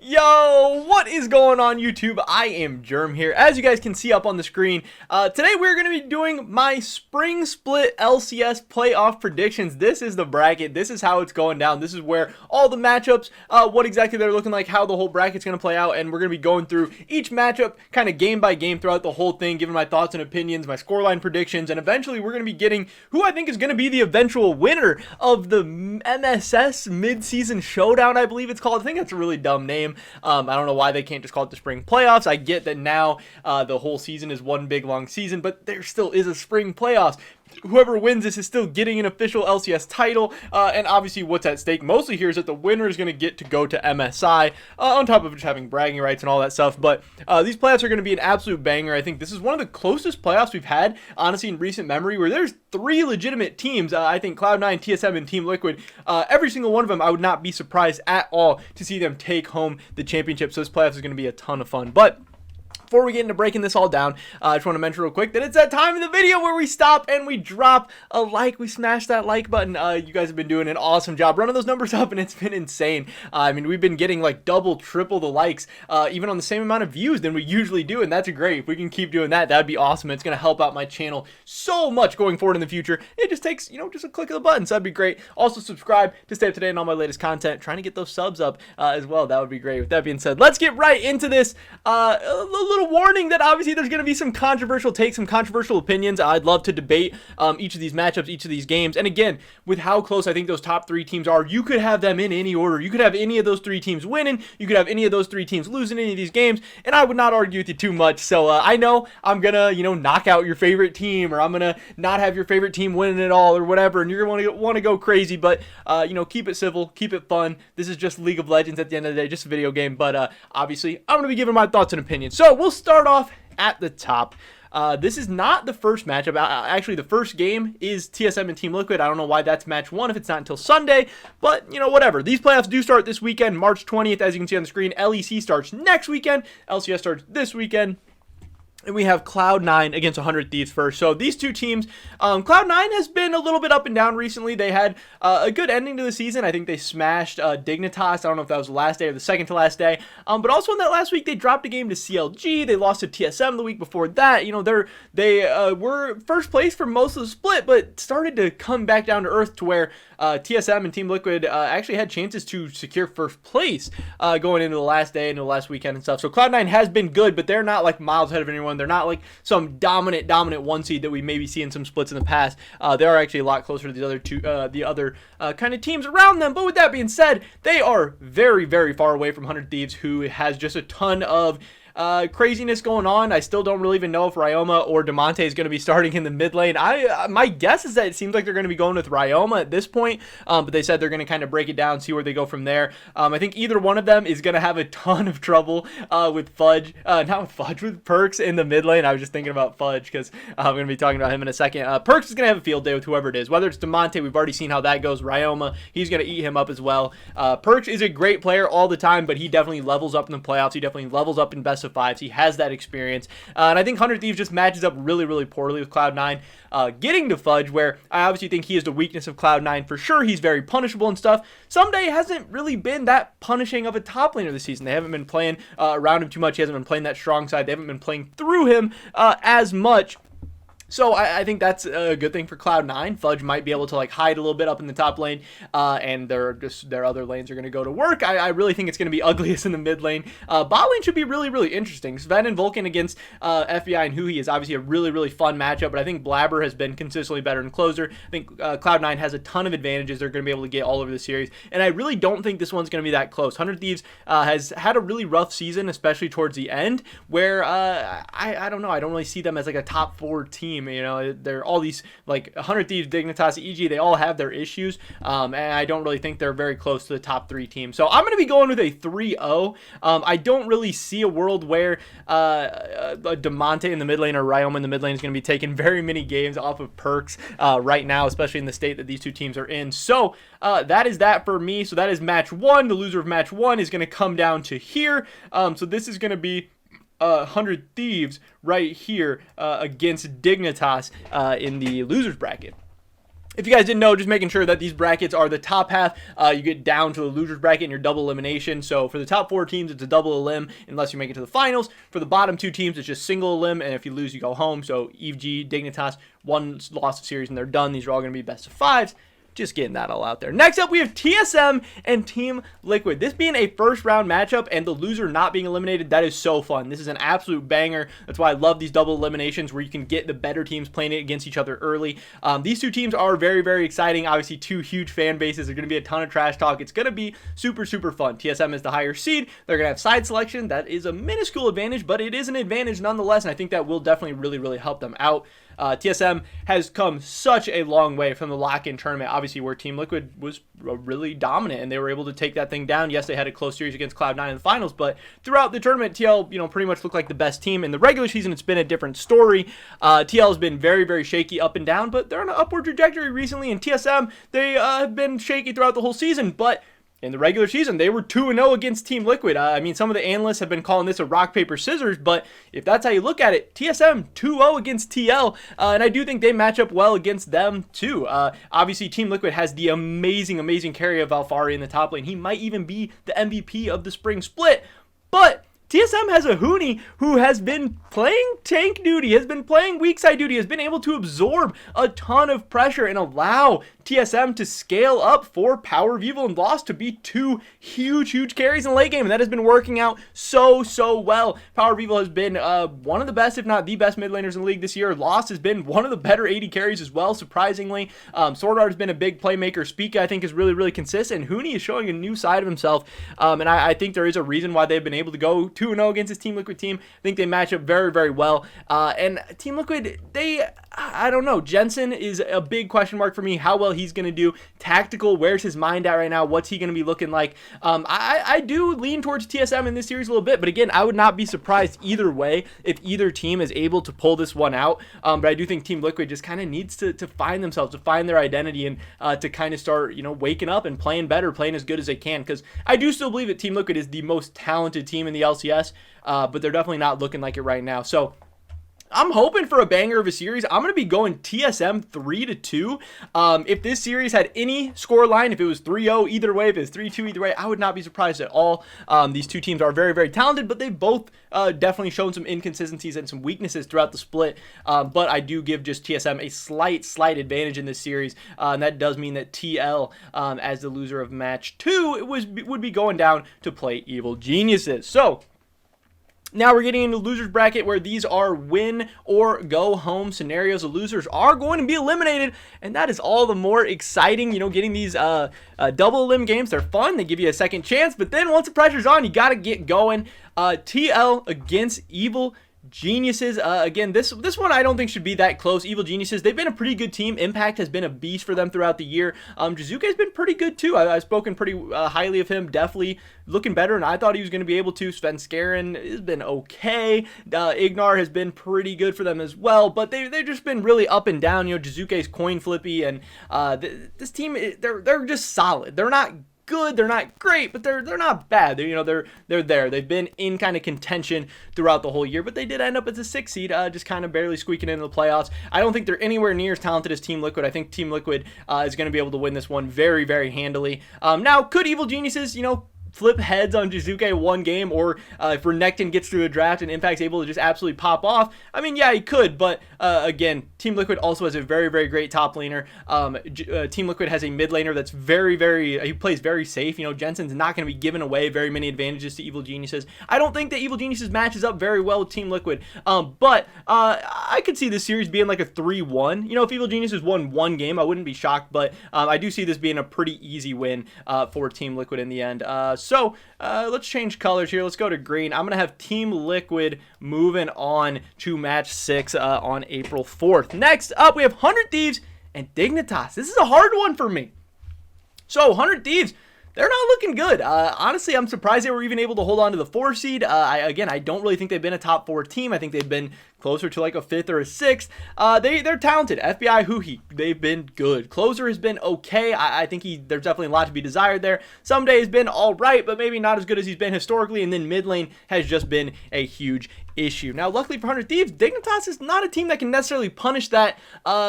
Yo, what is going on YouTube? I am Germ here. As you guys can see up on the screen, today we're going to be doing my Spring Split LCS playoff predictions. This is the bracket. This is how it's going down. This is where all the matchups, what exactly they're looking like, how the whole bracket's going to play out, and we're going to be going through each matchup kind of game by game throughout the whole thing, giving my thoughts and opinions, my scoreline predictions, and eventually we're going to be getting who I think is going to be the eventual winner of the MSS Mid-Season Showdown, I believe it's called. I think that's a really dumb name. I don't know why they can't just call it the Spring Playoffs. I get that now the whole season is one big long season, but there still is a Spring Playoffs. Whoever wins this is still getting an official LCS title, and obviously what's at stake mostly here is that the winner is going to get to go to MSI, on top of just having bragging rights and all that stuff. But these playoffs are going to be an absolute banger. I think this is one of the closest playoffs we've had, honestly, in recent memory, where there's three legitimate teams. I think Cloud9, TSM, and Team Liquid, every single one of them, I would not be surprised at all to see them take home the championship. So this playoffs is going to be a ton of fun. But before we get into breaking this all down, I just want to mention real quick that it's that time in the video where we stop and we drop a like. We smash that like button. You guys have been doing an awesome job running those numbers up, and it's been insane. I mean, we've been getting like double, triple the likes, even on the same amount of views than we usually do, and that's great. If we can keep doing that, that'd be awesome. It's going to help out my channel so much going forward in the future. It just takes, just a click of the button, so that'd be great. Also, subscribe to stay up to date on all my latest content. Trying to get those subs up as well. That would be great. With that being said, let's get right into this. A little warning that obviously there's going to be some controversial takes, some controversial opinions. I'd love to debate each of these matchups, each of these games. And again, with how close I think those top three teams are, you could have them in any order. You could have any of those three teams winning. You could have any of those three teams losing any of these games. And I would not argue with you too much. So I know I'm going to, knock out your favorite team, or I'm going to not have your favorite team winning it all or whatever. And you're going to want to go crazy. But, keep it civil, keep it fun. This is just League of Legends at the end of the day, just a video game. But obviously, I'm going to be giving my thoughts and opinions. So we'll start off at the top. This is not the first matchup. Actually, the first game is TSM and Team Liquid. I don't know why that's match one if it's not until Sunday, but, whatever. These playoffs do start this weekend, March 20th, as you can see on the screen. LEC starts next weekend. LCS starts this weekend. And we have Cloud9 against 100 Thieves first. So these two teams, Cloud9 has been a little bit up and down recently. They had a good ending to the season. I think they smashed Dignitas. I don't know if that was the last day or the second to last day. But also in that last week, they dropped a game to CLG. They lost to TSM the week before that. They were first place for most of the split, but started to come back down to earth to where TSM and Team Liquid actually had chances to secure first place going into the last day, into the last weekend and stuff. So Cloud9 has been good, but they're not like miles ahead of anyone. They're not like some dominant one seed that we maybe see in some splits in the past. They are actually a lot closer to the other two, kind of teams around them. But with that being said, they are very, very far away from 100 Thieves, who has just a ton of craziness going on. I still don't really even know if Ryoma or Demonte is going to be starting in the mid lane. My guess is that it seems like they're going to be going with Ryoma at this point, but they said they're going to kind of break it down, see where they go from there. I think either one of them is going to have a ton of trouble with Fudge, not with Fudge, with Perks in the mid lane. I was just thinking about Fudge because I'm going to be talking about him in a second. Perks is going to have a field day with whoever it is, whether it's Demonte. We've already seen how that goes. Ryoma, he's going to eat him up as well. Perks is a great player all the time, but he definitely levels up in the playoffs. He definitely levels up in best of fives. He has that experience, and I think 100 Thieves just matches up really, really poorly with Cloud9. Getting to Fudge, where I obviously think he is the weakness of Cloud9 for sure. He's very punishable and stuff. Someday hasn't really been that punishing of a top laner this season. They haven't been playing around him too much. He hasn't been playing that strong side. They haven't been playing through him as much. So I think that's a good thing for Cloud9. Fudge might be able to hide a little bit up in the top lane, and their other lanes are going to go to work. I really think it's going to be ugliest in the mid lane. Bot lane should be really, really interesting. Sven and Vulcan against FBI and Huhi is obviously a really, really fun matchup, but I think Blabber has been consistently better in closer. I think Cloud9 has a ton of advantages they're going to be able to get all over the series, and I really don't think this one's going to be that close. 100 Thieves has had a really rough season, especially towards the end, where I don't know. I don't really see them as a top 4 team. They're all these 100 Thieves, Dignitas, EG, they all have their issues, and I don't really think they're very close to the top 3 teams. So I'm going to be going with a 3-0. I don't really see a world where Demonte in the mid lane or Ryoma in the mid lane is going to be taking very many games off of Perks right now, especially in the state that these two teams are in. So that is that for me. So that is match 1. The loser of match 1 is going to come down to here. So this is going to be 100 Thieves right here against Dignitas in the losers bracket. If you guys didn't know, just making sure that these brackets are the top half. You get down to the loser's bracket and your double elimination. So for the top 4 teams, it's a double elim unless you make it to the finals. For the bottom 2 teams, it's just single elim, and if you lose, you go home. So EVG, Dignitas, one lost series and they're done. These are all going to be best of 5s. Just getting that all out there. Next up, we have TSM and Team Liquid. This being a first round matchup and the loser not being eliminated, that is so fun. This is an absolute banger. That's why I love these double eliminations where you can get the better teams playing it against each other early. These 2 teams are very, very exciting. Obviously, 2 huge fan bases. There's going to be a ton of trash talk. It's going to be super, super fun. TSM is the higher seed. They're going to have side selection. That is a minuscule advantage, but it is an advantage nonetheless, and I think that will definitely really, really help them out. TSM has come such a long way from the lock-in tournament, obviously, where Team Liquid was really dominant and they were able to take that thing down. Yes, they had a close series against Cloud9 in the finals, but throughout the tournament, TL, pretty much looked like the best team. In the regular season, it's been a different story. TL has been very, very shaky up and down, but they're on an upward trajectory recently. And TSM, they have been shaky throughout the whole season, but in the regular season, they were 2-0 against Team Liquid. I mean, some of the analysts have been calling this a rock, paper, scissors, but if that's how you look at it, TSM 2-0 against TL, and I do think they match up well against them too. Obviously, Team Liquid has the amazing, amazing carry of Alfari in the top lane. He might even be the MVP of the spring split, but TSM has a Huni who has been playing tank duty, has been playing weak side duty, has been able to absorb a ton of pressure and allow TSM to scale up for Power of Evil and Lost to be 2 huge, huge carries in the late game, and that has been working out so, so well. Power of Evil has been one of the best, if not the best mid laners in the league this year. Lost has been one of the better AD carries as well, surprisingly. Sword Art has been a big playmaker. Spica, I think, is really, really consistent. Huni is showing a new side of himself, and I think there is a reason why they've been able to go 2-0 against this Team Liquid team. I think they match up very, very well. And Team Liquid, I don't know. Jensen is a big question mark for me, how well he's going to do. Tactical, where's his mind at right now? What's he going to be looking like? I do lean towards TSM in this series a little bit, but again, I would not be surprised either way if either team is able to pull this one out. But I do think Team Liquid just kind of needs to find themselves, to find their identity, and to kind of start, waking up and playing better, playing as good as they can, because I do still believe that Team Liquid is the most talented team in the LCS, but they're definitely not looking like it right now. So I'm hoping for a banger of a series. I'm going to be going TSM 3-2. If this series had any score line, if it was 3-0 either way, if it was 3-2 either way, I would not be surprised at all. These 2 teams are very, very talented, but they've both definitely shown some inconsistencies and some weaknesses throughout the split. But I do give just TSM a slight advantage in this series, and that does mean that TL, as the loser of match 2, would be going down to play Evil Geniuses. So now we're getting into losers bracket where these are win or go home scenarios. The losers are going to be eliminated, and that is all the more exciting. Getting these double elim games, they're fun. They give you a second chance, but then once the pressure's on, you got to get going. TL against Evil Geniuses. Again, this one I don't think should be that close. Evil Geniuses, they've been a pretty good team. Impact has been a beast for them throughout the year. Jizuke has been pretty good too. I've spoken pretty highly of him. Definitely looking better, and I thought he was going to be able to. Sven Skaren has been okay. Ignar has been pretty good for them as well, but they've just been really up and down. Jizuke's coin flippy, and this team, they're just solid. They're not good, they're not great, but they're not bad. They're there. They've been in kind of contention throughout the whole year, but they did end up as a 6th seed, just kind of barely squeaking into the playoffs. I don't think they're anywhere near as talented as Team Liquid. I think Team Liquid is going to be able to win this one very, very handily. Now, could Evil Geniuses, flip heads on Jizuke one game, or if Renekton gets through a draft and Impact's able to just absolutely pop off, I mean, yeah, he could, but again, Team Liquid also has a very, very great top laner. Team Liquid has a mid laner that's very, very, he plays very safe. Jensen's not going to be giving away very many advantages to Evil Geniuses. I don't think that Evil Geniuses matches up very well with Team Liquid, but I could see this series being like a 3-1. If Evil Geniuses won one game, I wouldn't be shocked, but I do see this being a pretty easy win for Team Liquid in the end. So let's change colors here. Let's go to green. I'm going to have Team Liquid moving on to match 6 on April 4th. Next up, we have 100 Thieves and Dignitas. This is a hard one for me. So 100 Thieves, they're not looking good. Honestly, I'm surprised they were even able to hold on to the 4 seed. I don't really think they've been a top 4 team. I think they've been closer to like a 5th or a 6th. They're talented. FBI Huhi, they've been good. Closer has been okay. I think there's definitely a lot to be desired there. Some days been all right, but maybe not as good as he's been historically. And then mid lane has just been a huge issue. Now, luckily for 100 Thieves, Dignitas is not a team that can necessarily punish that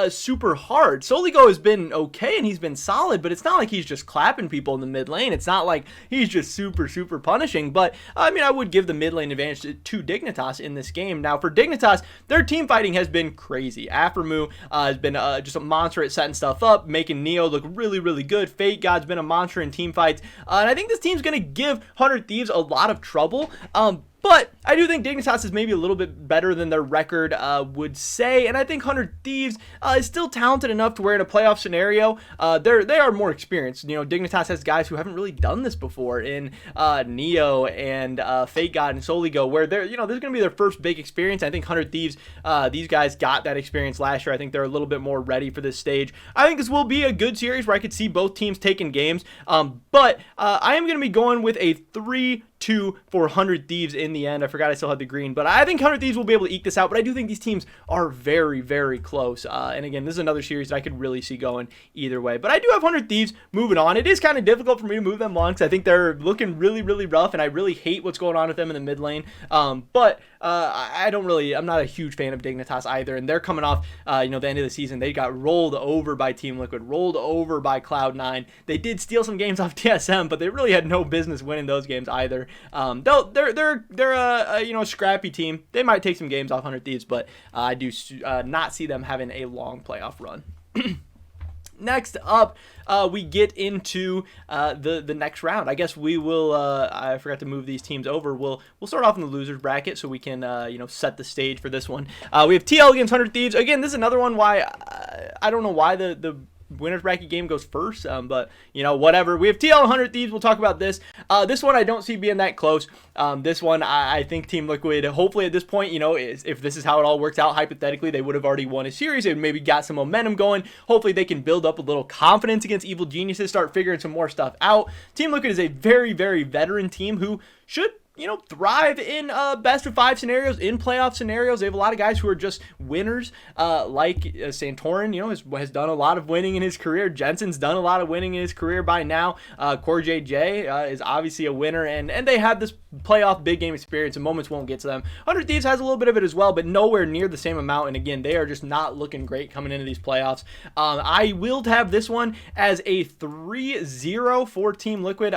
super hard. Soligo has been okay and he's been solid, but it's not like he's just clapping people in the mid lane. It's not like he's just super punishing. But I mean, I would give the mid lane advantage to Dignitas in this game. Now, for Dignitas, their team fighting has been crazy. Aphromoo has been just a monster at setting stuff up, making Neo look really good. Fate God's been a monster in team fights, and I think this team's going to give 100 Thieves a lot of trouble. But I do think Dignitas is maybe a little bit better than their record would say, and I think 100 Thieves is still talented enough to where in a playoff scenario, they are more experienced. You know, Dignitas has guys who haven't really done this before in Neo and Fate God and Soligo, where they're, you know, this is going to be their first big experience. I think 100 Thieves, these guys got that experience last year. I think they're a little bit more ready for this stage. I think this will be a good series where I could see both teams taking games, but I am going to be going with a 3-2 for 100 Thieves in the end. I forgot I still had the green, but I think 100 Thieves will be able to eke this out, but I do think these teams are very close. And again, this is another series that I could really see going either way, but I do have 100 Thieves moving on. It is kind of difficult for me to move them on because I think they're looking really rough, and I really hate what's going on with them in the mid lane. But I'm not a huge fan of Dignitas either, and they're coming off, you know, the end of the season. They got rolled over by Team Liquid, rolled over by Cloud9. They did steal some games off TSM, but they really had no business winning those games either. They're a you know, scrappy team. They might take some games off 100 Thieves, but I do not see them having a long playoff run. Next up, we get into the next round. I guess we will. I forgot to move these teams over. We'll start off in the losers bracket so we can you know, set the stage for this one. We have TL against 100 Thieves. Again, this is another one why I don't know why the winners bracket game goes first, but you know, whatever. We have TL 100 Thieves. We'll talk about this. This one I don't see being that close. This one I think Team Liquid, hopefully at this point, you know, if this is how it all works out, hypothetically, they would have already won a series. They maybe got some momentum going. Hopefully they can build up a little confidence against Evil Geniuses, start figuring some more stuff out. Team Liquid is a very veteran team who should, you know, thrive in best of 5 scenarios, in playoff scenarios. They have a lot of guys who are just winners, like Santorin, you know, has done a lot of winning in his career. Jensen's done a lot of winning in his career by now. Core JJ is obviously a winner, and they have this playoff big game experience, and moments won't get to them. 100 Thieves has a little bit of it as well, but nowhere near the same amount, and again, they are just not looking great coming into these playoffs. I will have this one as a 3-0 for Team Liquid.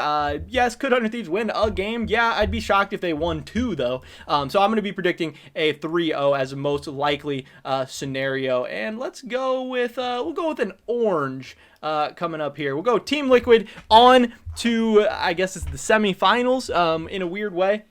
Yes, could 100 Thieves win a game? Yeah, I'd be shocked if they won 2 though. So I'm going to be predicting a 3-0 as a most likely scenario, and let's go with we'll go with an orange coming up here. We'll go Team Liquid on to, I guess it's the semifinals in a weird way.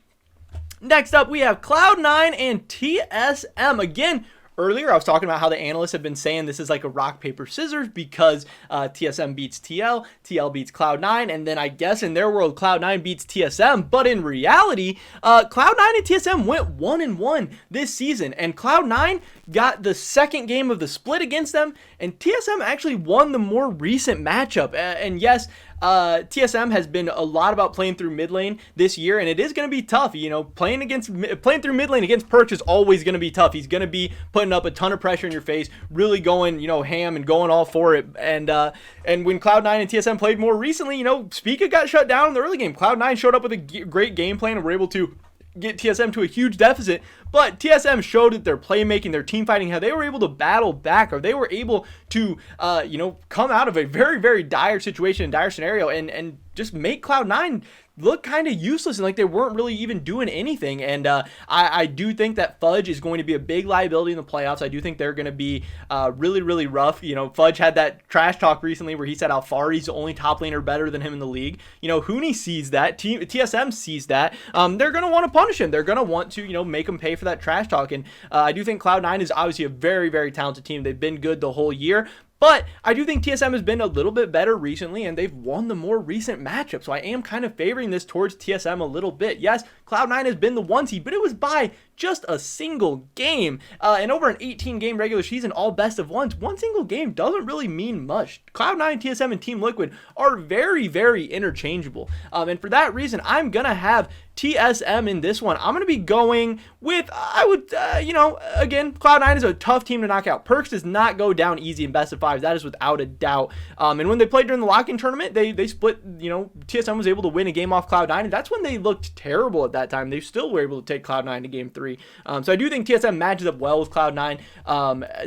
Next up, we have Cloud9 and TSM. Again, earlier, I was talking about how the analysts have been saying this is like a rock, paper, scissors because TSM beats TL, TL beats Cloud9, and then I guess in their world, Cloud9 beats TSM. But in reality, Cloud9 and TSM went 1-1 this season, and Cloud9 got the second game of the split against them, and TSM actually won the more recent matchup. And yes, TSM has been a lot about playing through mid lane this year, and it is going to be tough. You know, playing through mid lane against Perch is always going to be tough. He's going to be putting up a ton of pressure in your face, really going, you know, ham and going all for it. And when Cloud9 and TSM played more recently, you know, Spica got shut down in the early game. Cloud9 showed up with a great game plan and were able to get TSM to a huge deficit, but TSM showed that their playmaking, their team fighting, how they were able to battle back, or they were able to, you know, come out of a very dire situation and dire scenario and just make Cloud9 look kind of useless and like they weren't really even doing anything. And I do think that Fudge is going to be a big liability in the playoffs. I do think they're going to be really rough. You know, Fudge had that trash talk recently where he said how far he's the only top laner better than him in the league. You know, Hooney sees that. TSM sees that. They're going to want to punish him. They're going to want to, you know, make him pay for that trash talk. And I do think Cloud9 is obviously a very talented team. They've been good the whole year. But I do think TSM has been a little bit better recently, and they've won the more recent matchup. So I am kind of favoring this towards TSM a little bit. Yes, Cloud9 has been the 1 seed, but it was by just a single game. And over an 18-game regular season, all best of ones, one single game doesn't really mean much. Cloud9, TSM, and Team Liquid are very, very interchangeable. And for that reason, I'm going to have TSM in this one. I'm going to be going with, again, Cloud9 is a tough team to knock out. Perks does not go down easy in best of fives. That is without a doubt. And when they played during the lock-in tournament, they split, TSM was able to win a game off Cloud9, and that's when they looked terrible at that time. They still were able to take Cloud9 to game 3. So I do think TSM matches up well with Cloud9.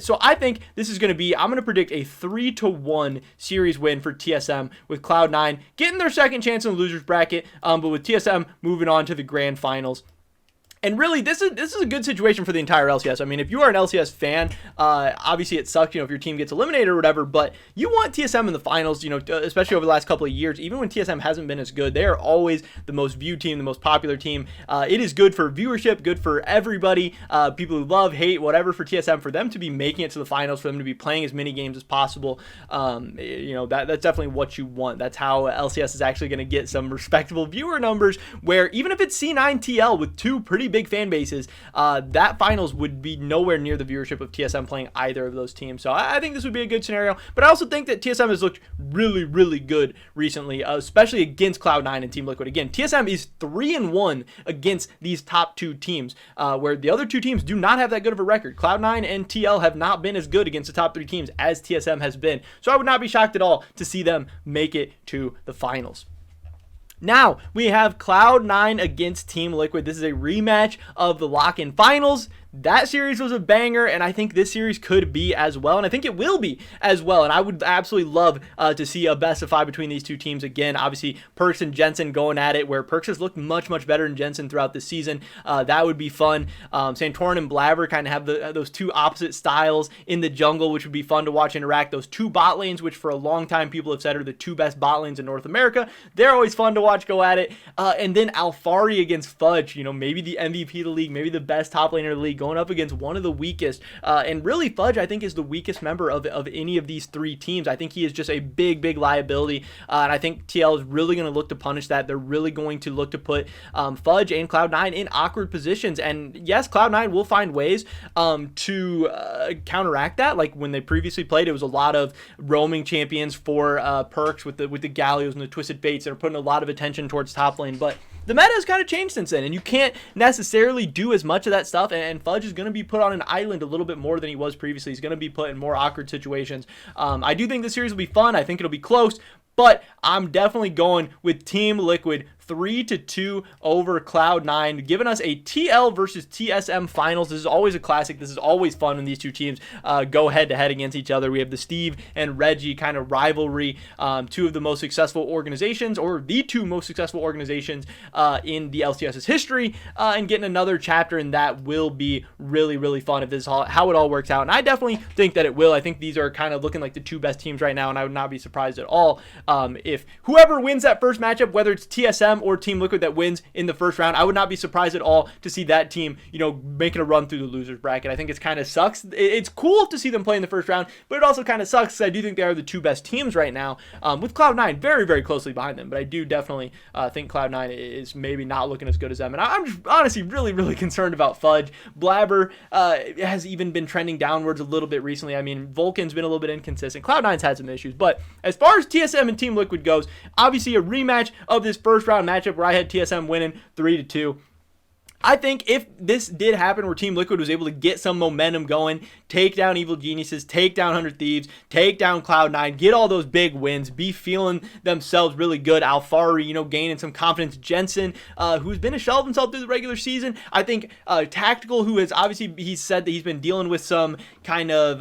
So I think this is going to be, I'm going to predict a 3-1 series win for TSM with Cloud9 getting their second chance in the losers bracket, but with TSM moving on to the grand finals. And really, this is a good situation for the entire LCS. I mean, if you are an LCS fan, obviously it sucks, if your team gets eliminated or whatever, but you want TSM in the finals, especially over the last couple of years. Even when TSM hasn't been as good, they are always the most viewed team, the most popular team. It is good for viewership, good for everybody, people who love, hate, whatever, for TSM, for them to be making it to the finals, for them to be playing as many games as possible. That's definitely what you want. That's how LCS is actually going to get some respectable viewer numbers, where even if it's C9TL with two pretty big fan bases, that finals would be nowhere near the viewership of TSM playing either of those teams. So I think this would be a good scenario, but I also think that TSM has looked really, really good recently, especially against Cloud9 and Team Liquid. Again, TSM is 3-1 against these top two teams, where the other two teams do not have that good of a record. Cloud9 and TL have not been as good against the top three teams as TSM has been. So I would not be shocked at all to see them make it to the finals. Now, we have Cloud9 against Team Liquid. This is a rematch of the lock-in finals. That series was a banger, and I think this series could be as well, and I think it will be as well, and I would absolutely love to see a best of 5 between these two teams again. Obviously, Perks and Jensen going at it, where Perks has looked much, much better than Jensen throughout the season. That would be fun. Santorin and Blabber kind of have those two opposite styles in the jungle, which would be fun to watch interact. Those two bot lanes, which for a long time people have said are the two best bot lanes in North America, they're always fun to watch go at it. And then Alfari against Fudge, maybe the MVP of the league, maybe the best top laner of the league, going up against one of the weakest, and really Fudge I think is the weakest member of any of these three teams. I think he is just a big to and I think TL is really going to look to punish that. They're really going to look to put Fudge and Cloud9 in awkward positions, and yes, Cloud9 will find ways to counteract that. Like when they previously played, it was a lot of roaming champions for Perks with the Gallios and the Twisted Fates that are putting a lot of attention towards top lane, but the meta has kind of changed since then, and you can't necessarily do as much of that stuff, and Fudge is going to be put on an island a little bit more than he was previously. He's going to be put in more awkward situations. I do think the series will be fun. I think it'll be close, but I'm definitely going with Team Liquid 3-2 over Cloud9, giving us a TL versus TSM finals. This is always a classic. This is always fun when these two teams go head-to-head against each other. We have the Steve and Reggie kind of rivalry, two of the most successful organizations, or the two most successful organizations in the LCS's history, and getting another chapter in that will be really, really fun if this is how it all works out. And I definitely think that it will. I think these are kind of looking like the two best teams right now, and I would not be surprised at all if whoever wins that first matchup, whether it's TSM or Team Liquid that wins in the first round, I would not be surprised at all to see that team, making a run through the losers bracket. I think it's kind of sucks. It's cool to see them play in the first round, but it also kind of sucks because I do think they are the two best teams right now, with Cloud9 very, very closely behind them. But I do definitely think Cloud9 is maybe not looking as good as them. And I'm just honestly really, really concerned about Fudge. Blabber has even been trending downwards a little bit recently. I mean, Vulcan's been a little bit inconsistent. Cloud9's had some issues. But as far as TSM and Team Liquid goes, obviously a rematch of this first round matchup where I had TSM winning 3-2. I think if this did happen where Team Liquid was able to get some momentum going, take down Evil Geniuses, take down 100 Thieves, take down Cloud9, get all those big wins, be feeling themselves really good. Alfari, gaining some confidence. Jensen, who's been a shell of himself through the regular season. I think Tactical, who has obviously, he's said that he's been dealing with some kind of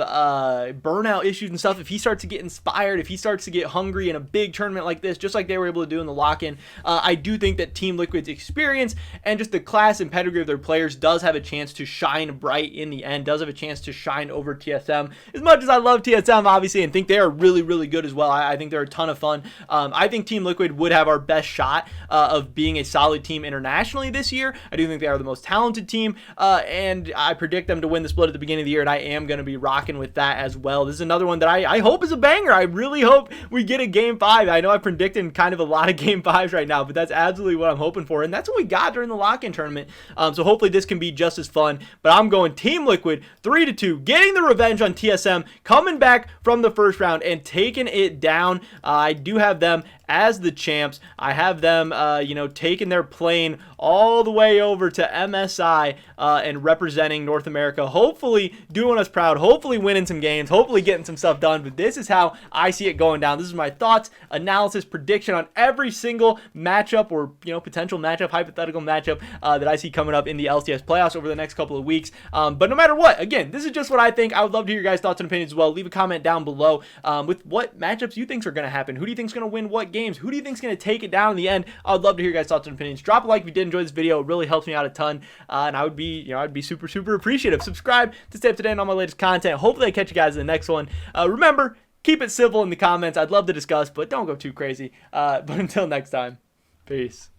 burnout issues and stuff. If he starts to get inspired, if he starts to get hungry in a big tournament like this, just like they were able to do in the lock-in, I do think that Team Liquid's experience and just the class and pedigree of their players does have a chance to shine bright in the end, does have a chance to shine over TSM. As much as I love TSM, obviously, and think they are really, really good as well, I think they're a ton of fun. I think Team Liquid would have our best shot of being a solid team internationally this year. I do think they are the most talented team, and I predict them to win the split at the beginning of the year, and I am going to be rocking with that as well. This is another one that I hope is a banger. I really hope we get a Game 5. I know I'm predicting kind of a lot of Game 5s right now, but that's absolutely what I'm hoping for, and that's what we got during the lock-in tournament. So hopefully this can be just as fun. But I'm going Team Liquid 3-2, getting the revenge on TSM, coming back from the first round and taking it down. I do have them as the champs. I have them, taking their plane all the way over to MSI and representing North America. Hopefully doing us proud. Hopefully winning some games. Hopefully getting some stuff done. But this is how I see it going down. This is my thoughts, analysis, prediction on every single matchup or potential matchup, hypothetical matchup that I see coming up in the LCS playoffs over the next couple of weeks. But no matter what, again, this is just what I think. I would love to hear your guys' thoughts and opinions as well. Leave a comment down below with what matchups you think are going to happen. Who do you think is going to win what games? Who do you think is going to take it down in the end? I would love to hear your guys' thoughts and opinions. Drop a like if you did enjoy this video. It really helps me out a ton, and I'd be super appreciative. Subscribe to stay up to date on all my latest content. Hopefully I catch you guys in the next one. Remember, keep it civil in the comments. I'd love to discuss, but don't go too crazy. But until next time, peace.